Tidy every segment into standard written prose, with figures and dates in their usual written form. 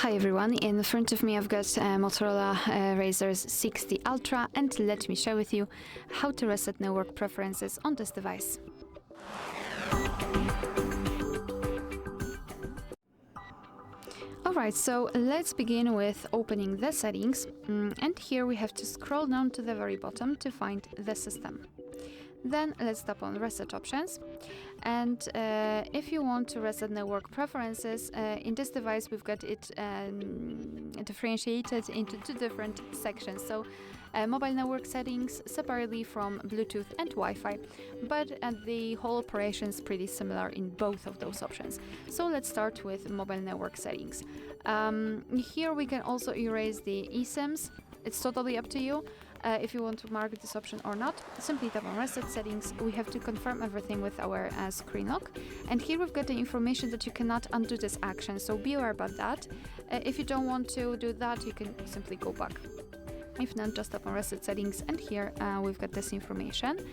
Hi everyone, in front of me I've got Motorola Razr 60 Ultra, and let me share with you how to reset network preferences on this device. Alright, so let's begin with opening the settings, and here we have to scroll down to the very bottom to find the system. Then let's tap on Reset Options, and if you want to reset network preferences, in this device we've got it differentiated into two different sections. So mobile network settings separately from Bluetooth and Wi-Fi, but the whole operation is pretty similar in both of those options. So let's start with mobile network settings. Here we can also erase the eSIMs. It's totally up to you if you want to mark this option or not. Simply tap on Reset Settings. We have to confirm everything with our screen lock, and here we've got the information that you cannot undo this action, so be aware about that. If you don't want to do that, you can simply go back. If not, just tap on Reset Settings, and here we've got this information,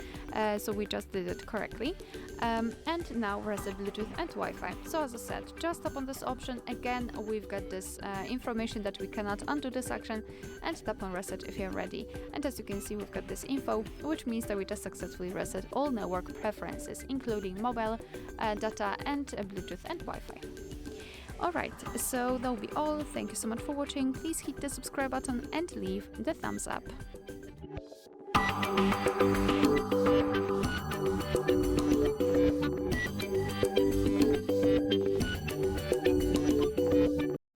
so we just did it correctly. And now reset Bluetooth and Wi-Fi. So as I said, just tap on this option. Again, we've got this information that we cannot undo this action, and tap on Reset if you're ready. And as you can see, we've got this info, which means that we just successfully reset all network preferences, including mobile, data, and Bluetooth and Wi-Fi. Alright, so that'll be all. Thank you so much for watching. Please hit the subscribe button and leave the thumbs up.